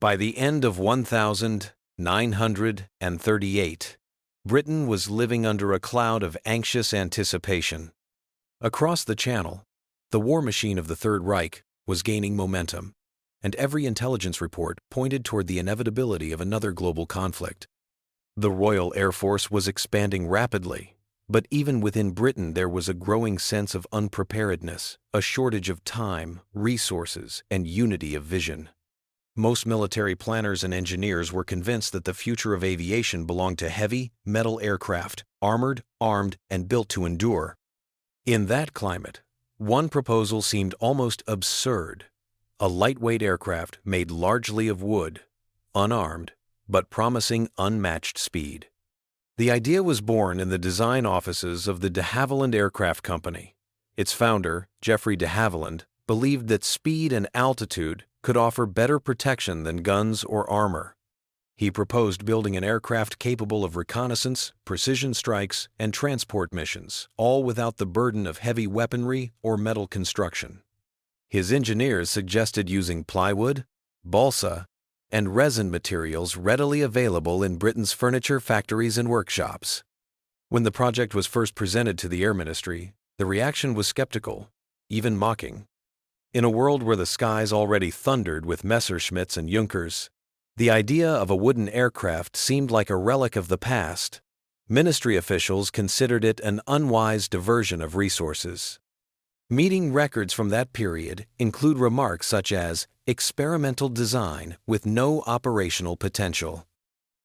By the end of 1938, Britain was living under a cloud of anxious anticipation. Across the Channel, the war machine of the Third Reich was gaining momentum, and every intelligence report pointed toward the inevitability of another global conflict. The Royal Air Force was expanding rapidly, but even within Britain there was a growing sense of unpreparedness, a shortage of time, resources, and unity of vision. Most military planners and engineers were convinced that the future of aviation belonged to heavy, metal aircraft, armored, armed, and built to endure. In that climate, one proposal seemed almost absurd: a lightweight aircraft made largely of wood, unarmed, but promising unmatched speed. The idea was born in the design offices of the de Havilland Aircraft Company. Its founder, Geoffrey de Havilland, believed that speed and altitude could offer better protection than guns or armor. He proposed building an aircraft capable of reconnaissance, precision strikes, and transport missions, all without the burden of heavy weaponry or metal construction. His engineers suggested using plywood, balsa, and resin materials readily available in Britain's furniture factories and workshops. When the project was first presented to the Air Ministry, the reaction was skeptical, even mocking. In a world where the skies already thundered with Messerschmitts and Junkers, the idea of a wooden aircraft seemed like a relic of the past. Ministry officials considered it an unwise diversion of resources. Meeting records from that period include remarks such as experimental design with no operational potential.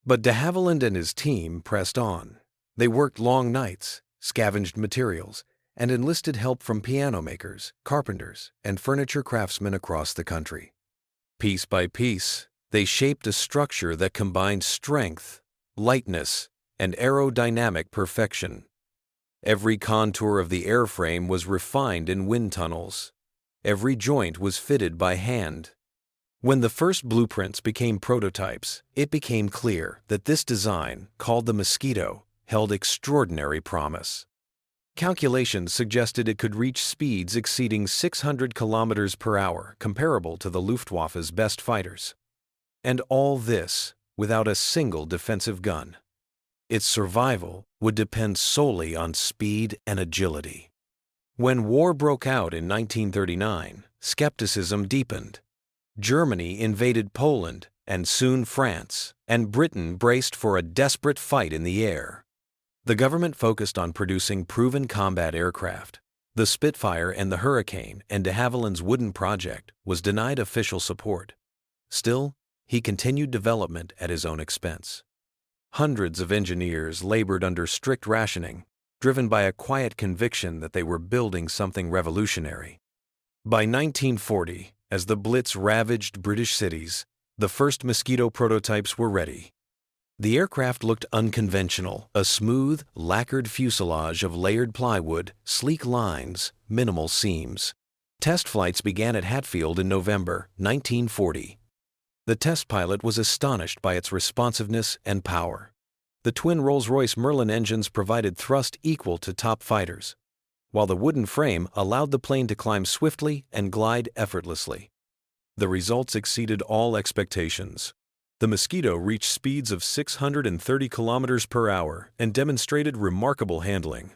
But de Havilland and his team pressed on. They worked long nights, scavenged materials, and enlisted help from piano makers, carpenters, and furniture craftsmen across the country. Piece by piece, they shaped a structure that combined strength, lightness, and aerodynamic perfection. Every contour of the airframe was refined in wind tunnels. Every joint was fitted by hand. When the first blueprints became prototypes, it became clear that this design, called the Mosquito, held extraordinary promise. Calculations suggested it could reach speeds exceeding 600 kilometers per hour, comparable to the Luftwaffe's best fighters. And all this without a single defensive gun. Its survival would depend solely on speed and agility. When war broke out in 1939, skepticism deepened. Germany invaded Poland and soon France, and Britain braced for a desperate fight in the air. The government focused on producing proven combat aircraft. The Spitfire and the Hurricane and de Havilland's wooden project was denied official support. Still, he continued development at his own expense. Hundreds of engineers labored under strict rationing, driven by a quiet conviction that they were building something revolutionary. By 1940, as the Blitz ravaged British cities, the first Mosquito prototypes were ready. The aircraft looked unconventional, a smooth, lacquered fuselage of layered plywood, sleek lines, minimal seams. Test flights began at Hatfield in November 1940. The test pilot was astonished by its responsiveness and power. The twin Rolls-Royce Merlin engines provided thrust equal to top fighters, while the wooden frame allowed the plane to climb swiftly and glide effortlessly. The results exceeded all expectations. The Mosquito reached speeds of 630 kilometers per hour and demonstrated remarkable handling.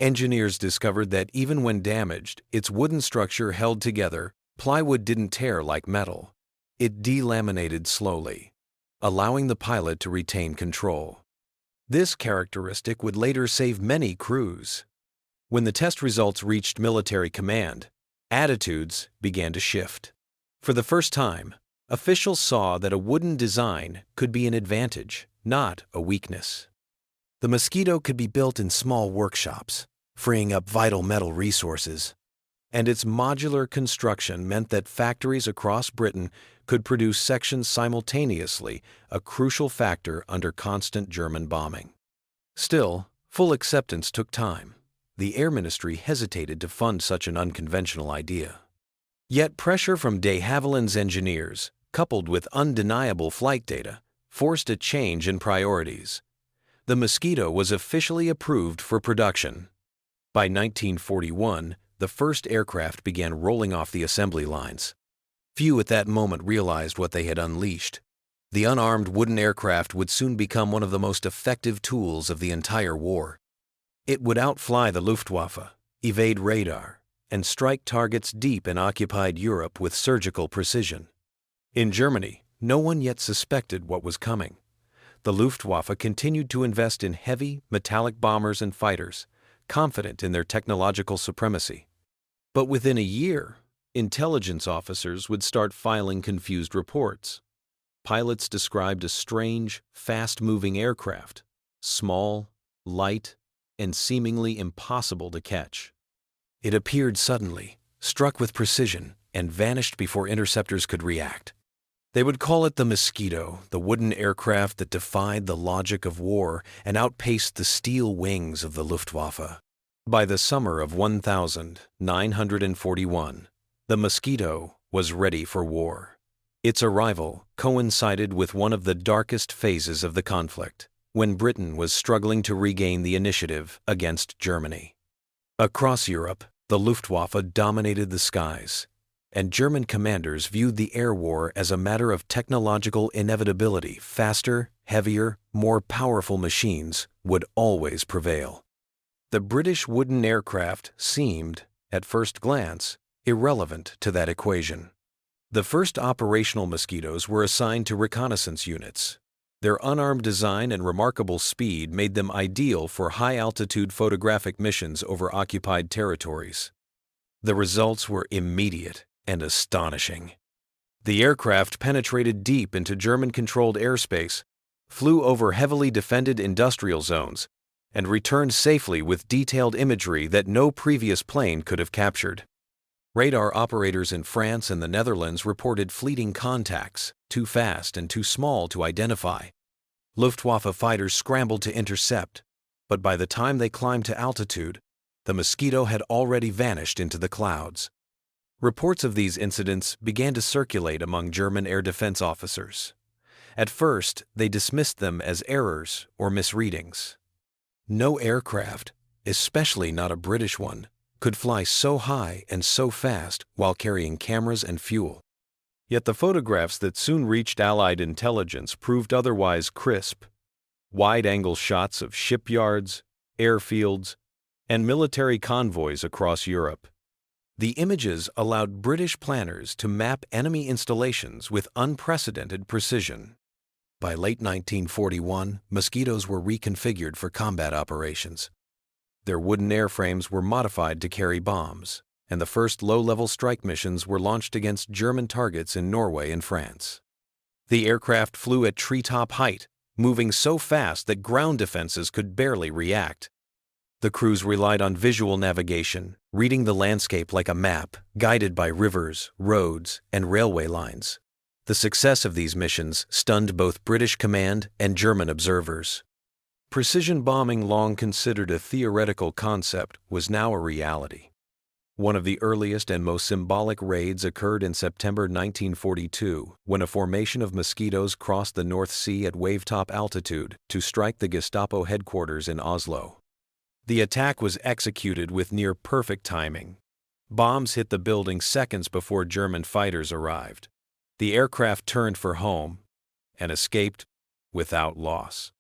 Engineers discovered that even when damaged, its wooden structure held together. Plywood didn't tear like metal. It delaminated slowly, allowing the pilot to retain control. This characteristic would later save many crews. When the test results reached military command, attitudes began to shift. For the first time, officials saw that a wooden design could be an advantage, not a weakness. The Mosquito could be built in small workshops, freeing up vital metal resources. And its modular construction meant that factories across Britain could produce sections simultaneously, a crucial factor under constant German bombing. Still, full acceptance took time. The Air Ministry hesitated to fund such an unconventional idea. Yet pressure from de Havilland's engineers, coupled with undeniable flight data, forced a change in priorities. The Mosquito was officially approved for production. By 1941, the first aircraft began rolling off the assembly lines. Few at that moment realized what they had unleashed. The unarmed wooden aircraft would soon become one of the most effective tools of the entire war. It would outfly the Luftwaffe, evade radar, and strike targets deep in occupied Europe with surgical precision. In Germany, no one yet suspected what was coming. The Luftwaffe continued to invest in heavy, metallic bombers and fighters, confident in their technological supremacy. But within a year, intelligence officers would start filing confused reports. Pilots described a strange, fast-moving aircraft, small, light, and seemingly impossible to catch. It appeared suddenly, struck with precision, and vanished before interceptors could react. They would call it the Mosquito, the wooden aircraft that defied the logic of war and outpaced the steel wings of the Luftwaffe. By the summer of 1941, the Mosquito was ready for war. Its arrival coincided with one of the darkest phases of the conflict, when Britain was struggling to regain the initiative against Germany. Across Europe, the Luftwaffe dominated the skies, and German commanders viewed the air war as a matter of technological inevitability. Faster, heavier, more powerful machines would always prevail. The British wooden aircraft seemed, at first glance, irrelevant to that equation. The first operational Mosquitoes were assigned to reconnaissance units. Their unarmed design and remarkable speed made them ideal for high-altitude photographic missions over occupied territories. The results were immediate and astonishing. The aircraft penetrated deep into German-controlled airspace, flew over heavily defended industrial zones, and returned safely with detailed imagery that no previous plane could have captured. Radar operators in France and the Netherlands reported fleeting contacts, too fast and too small to identify. Luftwaffe fighters scrambled to intercept, but by the time they climbed to altitude, the Mosquito had already vanished into the clouds. Reports of these incidents began to circulate among German air defense officers. At first, they dismissed them as errors or misreadings. No aircraft, especially not a British one, could fly so high and so fast while carrying cameras and fuel. Yet the photographs that soon reached Allied intelligence proved otherwise crisp. Wide-angle shots of shipyards, airfields, and military convoys across Europe. The images allowed British planners to map enemy installations with unprecedented precision. By late 1941, Mosquitoes were reconfigured for combat operations. Their wooden airframes were modified to carry bombs, and the first low-level strike missions were launched against German targets in Norway and France. The aircraft flew at treetop height, moving so fast that ground defenses could barely react. The crews relied on visual navigation, reading the landscape like a map, guided by rivers, roads, and railway lines. The success of these missions stunned both British command and German observers. Precision bombing, long considered a theoretical concept, was now a reality. One of the earliest and most symbolic raids occurred in September 1942, when a formation of Mosquitoes crossed the North Sea at wave-top altitude to strike the Gestapo headquarters in Oslo. The attack was executed with near-perfect timing. Bombs hit the building seconds before German fighters arrived. The aircraft turned for home and escaped without loss.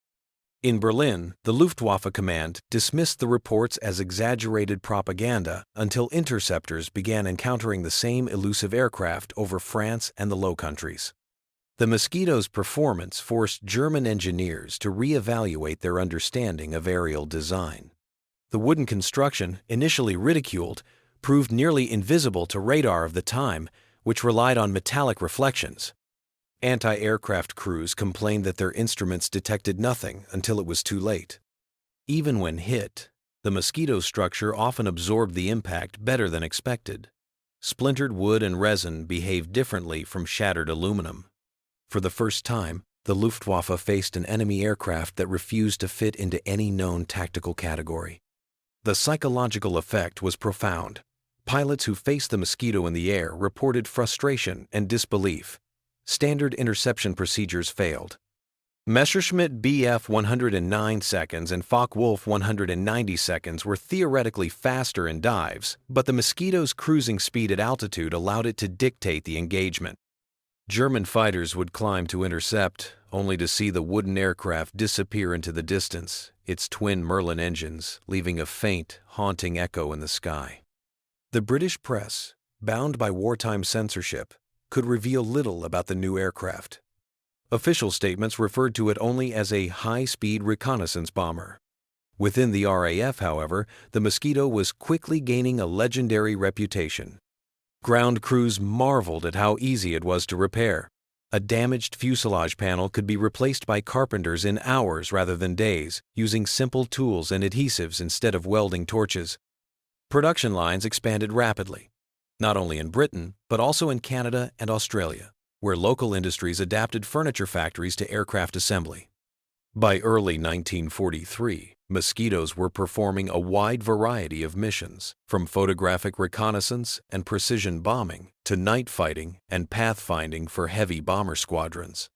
In Berlin, the Luftwaffe command dismissed the reports as exaggerated propaganda until interceptors began encountering the same elusive aircraft over France and the Low Countries. The Mosquito's performance forced German engineers to reevaluate their understanding of aerial design. The wooden construction, initially ridiculed, proved nearly invisible to radar of the time, which relied on metallic reflections. Anti-aircraft crews complained that their instruments detected nothing until it was too late. Even when hit, the Mosquito structure often absorbed the impact better than expected. Splintered wood and resin behaved differently from shattered aluminum. For the first time, the Luftwaffe faced an enemy aircraft that refused to fit into any known tactical category. The psychological effect was profound. Pilots who faced the Mosquito in the air reported frustration and disbelief. Standard interception procedures failed. Messerschmitt Bf 109 seconds and Focke-Wulf 190 seconds were theoretically faster in dives, but the Mosquito's cruising speed at altitude allowed it to dictate the engagement. German fighters would climb to intercept, only to see the wooden aircraft disappear into the distance, its twin Merlin engines leaving a faint, haunting echo in the sky. The British press, bound by wartime censorship, could reveal little about the new aircraft. Official statements referred to it only as a high-speed reconnaissance bomber. Within the RAF, however, the Mosquito was quickly gaining a legendary reputation. Ground crews marveled at how easy it was to repair. A damaged fuselage panel could be replaced by carpenters in hours rather than days, using simple tools and adhesives instead of welding torches. Production lines expanded rapidly, not only in Britain, but also in Canada and Australia, where local industries adapted furniture factories to aircraft assembly. By early 1943, Mosquitoes were performing a wide variety of missions, from photographic reconnaissance and precision bombing to night fighting and pathfinding for heavy bomber squadrons.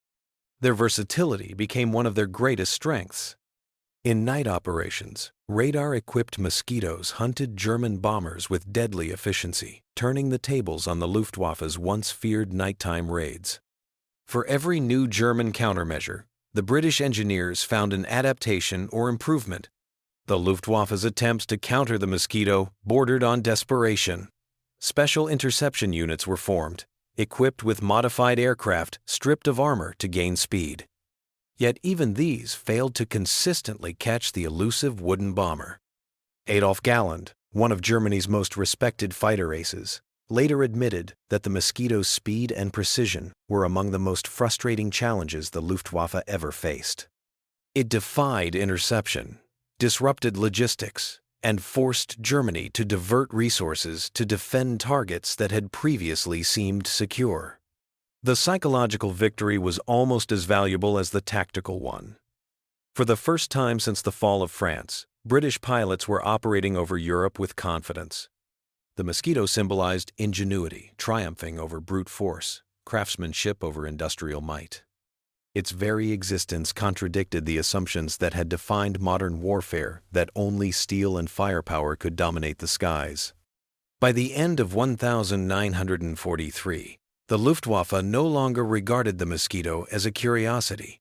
Their versatility became one of their greatest strengths. In night operations, radar-equipped Mosquitoes hunted German bombers with deadly efficiency, turning the tables on the Luftwaffe's once feared nighttime raids. For every new German countermeasure, the British engineers found an adaptation or improvement. The Luftwaffe's attempts to counter the Mosquito bordered on desperation. Special interception units were formed, equipped with modified aircraft stripped of armor to gain speed. Yet even these failed to consistently catch the elusive wooden bomber. Adolf Galland, one of Germany's most respected fighter aces, later admitted that the Mosquito's speed and precision were among the most frustrating challenges the Luftwaffe ever faced. It defied interception, disrupted logistics, and forced Germany to divert resources to defend targets that had previously seemed secure. The psychological victory was almost as valuable as the tactical one. For the first time since the fall of France, British pilots were operating over Europe with confidence. The Mosquito symbolized ingenuity, triumphing over brute force, craftsmanship over industrial might. Its very existence contradicted the assumptions that had defined modern warfare, that only steel and firepower could dominate the skies. By the end of 1943, the Luftwaffe no longer regarded the Mosquito as a curiosity.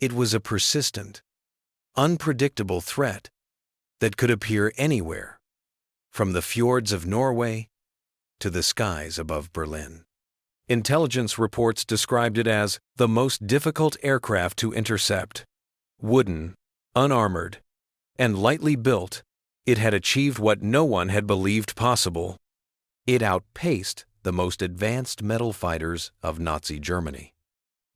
It was a persistent, unpredictable threat that could appear anywhere, from the fjords of Norway to the skies above Berlin. Intelligence reports described it as the most difficult aircraft to intercept. Wooden, unarmored, and lightly built, it had achieved what no one had believed possible. It outpaced the most advanced metal fighters of Nazi Germany.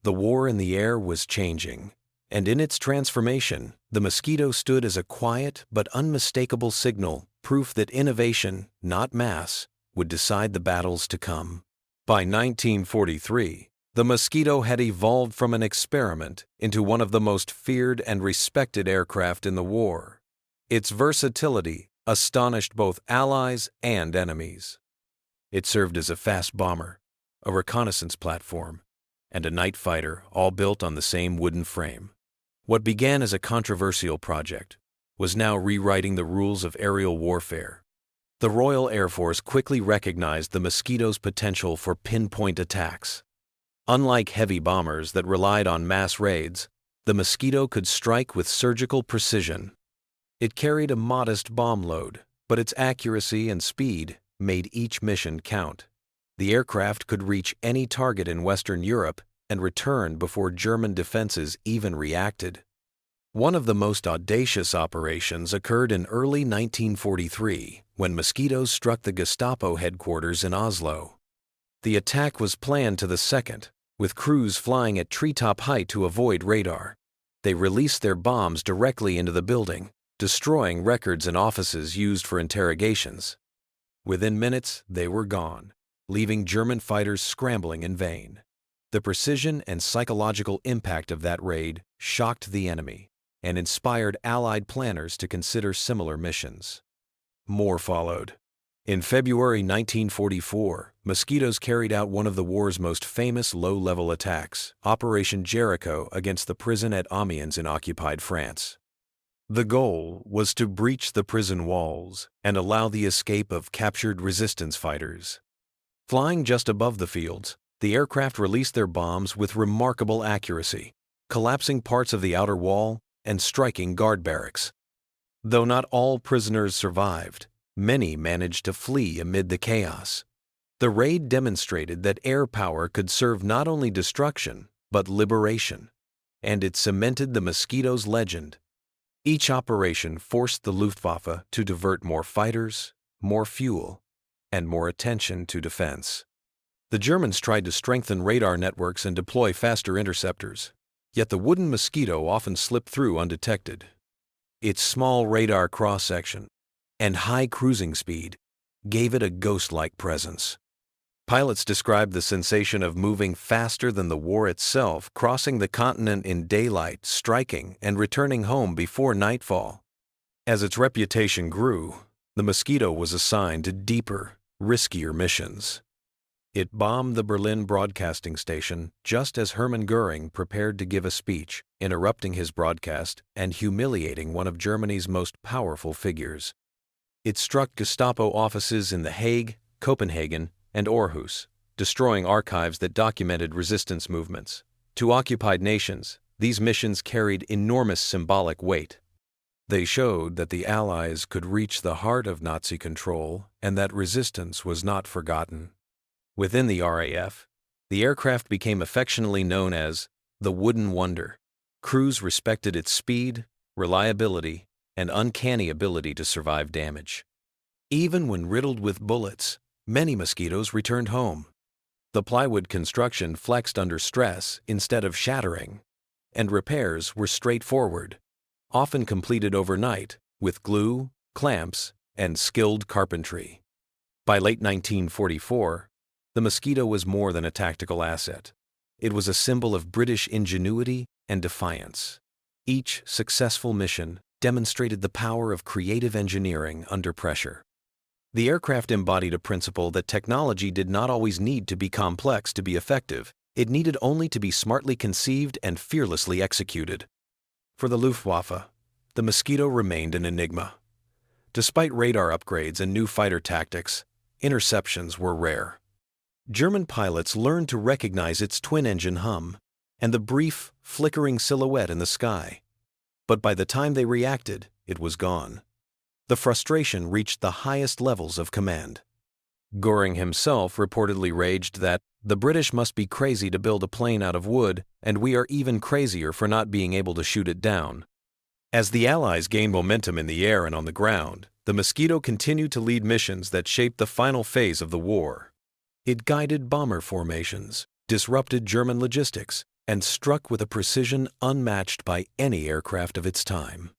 The war in the air was changing, and in its transformation, the Mosquito stood as a quiet but unmistakable signal, proof that innovation, not mass, would decide the battles to come. By 1943, the Mosquito had evolved from an experiment into one of the most feared and respected aircraft in the war. Its versatility astonished both allies and enemies. It served as a fast bomber, a reconnaissance platform, and a night fighter, all built on the same wooden frame. What began as a controversial project was now rewriting the rules of aerial warfare. The Royal Air Force quickly recognized the Mosquito's potential for pinpoint attacks. Unlike heavy bombers that relied on mass raids, the Mosquito could strike with surgical precision. It carried a modest bomb load, but its accuracy and speed made each mission count. The aircraft could reach any target in Western Europe and return before German defenses even reacted. One of the most audacious operations occurred in early 1943 when Mosquitoes struck the Gestapo headquarters in Oslo. The attack was planned to the second, with crews flying at treetop height to avoid radar. They released their bombs directly into the building, destroying records and offices used for interrogations. Within minutes, they were gone, leaving German fighters scrambling in vain. The precision and psychological impact of that raid shocked the enemy and inspired Allied planners to consider similar missions. More followed. In February 1944, mosquitoes carried out one of the war's most famous low-level attacks, Operation Jericho, against the prison at Amiens in occupied France. The goal was to breach the prison walls and allow the escape of captured resistance fighters. Flying just above the fields, the aircraft released their bombs with remarkable accuracy, collapsing parts of the outer wall and striking guard barracks. Though not all prisoners survived, many managed to flee amid the chaos. The raid demonstrated that air power could serve not only destruction, but liberation, and it cemented the Mosquito's legend. Each operation forced the Luftwaffe to divert more fighters, more fuel, and more attention to defense. The Germans tried to strengthen radar networks and deploy faster interceptors, yet the wooden Mosquito often slipped through undetected. Its small radar cross-section and high cruising speed gave it a ghost-like presence. Pilots described the sensation of moving faster than the war itself, crossing the continent in daylight, striking, and returning home before nightfall. As its reputation grew, the Mosquito was assigned to deeper, riskier missions. It bombed the Berlin broadcasting station just as Hermann Göring prepared to give a speech, interrupting his broadcast and humiliating one of Germany's most powerful figures. It struck Gestapo offices in The Hague, Copenhagen, and Aarhus, destroying archives that documented resistance movements. To occupied nations, these missions carried enormous symbolic weight. They showed that the Allies could reach the heart of Nazi control and that resistance was not forgotten. Within the RAF, the aircraft became affectionately known as the Wooden Wonder. Crews respected its speed, reliability, and uncanny ability to survive damage. Even when riddled with bullets, many Mosquitoes returned home. The plywood construction flexed under stress instead of shattering, and repairs were straightforward, often completed overnight with glue, clamps, and skilled carpentry. By late 1944, the Mosquito was more than a tactical asset. It was a symbol of British ingenuity and defiance. Each successful mission demonstrated the power of creative engineering under pressure. The aircraft embodied a principle that technology did not always need to be complex to be effective. It needed only to be smartly conceived and fearlessly executed. For the Luftwaffe, the Mosquito remained an enigma. Despite radar upgrades and new fighter tactics, interceptions were rare. German pilots learned to recognize its twin-engine hum and the brief, flickering silhouette in the sky. But by the time they reacted, it was gone. The frustration reached the highest levels of command. Göring himself reportedly raged that the British must be crazy to build a plane out of wood, and we are even crazier for not being able to shoot it down. As the Allies gained momentum in the air and on the ground, the Mosquito continued to lead missions that shaped the final phase of the war. It guided bomber formations, disrupted German logistics, and struck with a precision unmatched by any aircraft of its time.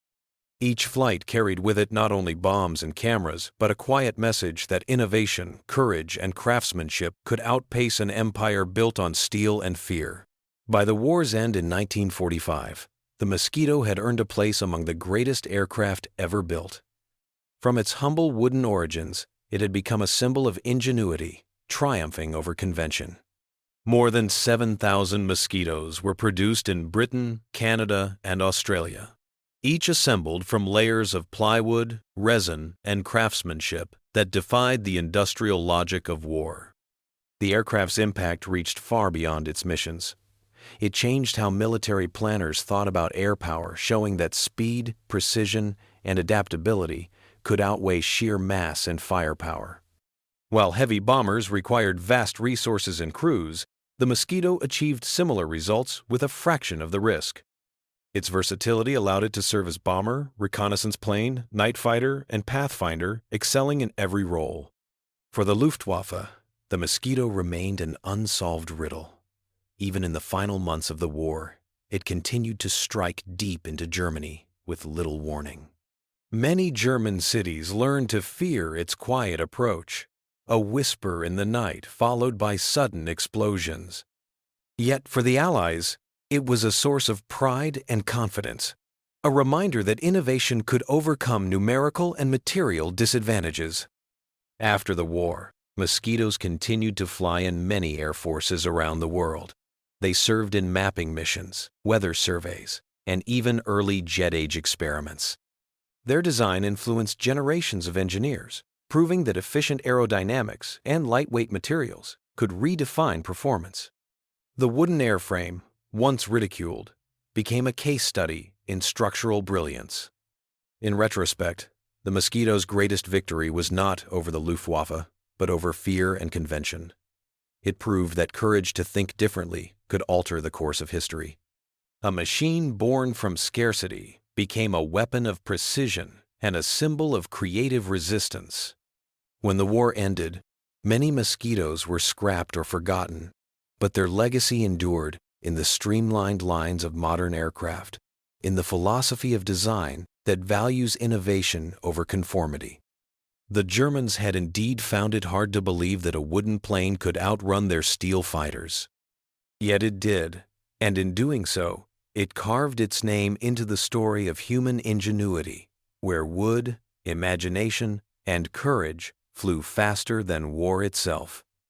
Each flight carried with it not only bombs and cameras, but a quiet message that innovation, courage, and craftsmanship could outpace an empire built on steel and fear. By the war's end in 1945, the Mosquito had earned a place among the greatest aircraft ever built. From its humble wooden origins, it had become a symbol of ingenuity, triumphing over convention. More than 7,000 Mosquitoes were produced in Britain, Canada, and Australia, each assembled from layers of plywood, resin, and craftsmanship that defied the industrial logic of war. The aircraft's impact reached far beyond its missions. It changed how military planners thought about air power, showing that speed, precision, and adaptability could outweigh sheer mass and firepower. While heavy bombers required vast resources and crews, the Mosquito achieved similar results with a fraction of the risk. Its versatility allowed it to serve as bomber, reconnaissance plane, night fighter, and pathfinder, excelling in every role. For the Luftwaffe, the Mosquito remained an unsolved riddle. Even in the final months of the war, it continued to strike deep into Germany with little warning. Many German cities learned to fear its quiet approach, a whisper in the night followed by sudden explosions. Yet for the Allies, it was a source of pride and confidence, a reminder that innovation could overcome numerical and material disadvantages. After the war, Mosquitoes continued to fly in many air forces around the world. They served in mapping missions, weather surveys, and even early jet age experiments. Their design influenced generations of engineers, proving that efficient aerodynamics and lightweight materials could redefine performance. The wooden airframe, once ridiculed, became a case study in structural brilliance. In retrospect, the Mosquito's greatest victory was not over the Luftwaffe, but over fear and convention. It proved that courage to think differently could alter the course of history. A machine born from scarcity became a weapon of precision and a symbol of creative resistance. When the war ended, many Mosquitoes were scrapped or forgotten, but their legacy endured in the streamlined lines of modern aircraft, in the philosophy of design that values innovation over conformity. The Germans had indeed found it hard to believe that a wooden plane could outrun their steel fighters. Yet it did, and in doing so, it carved its name into the story of human ingenuity, where wood, imagination, and courage flew faster than war itself.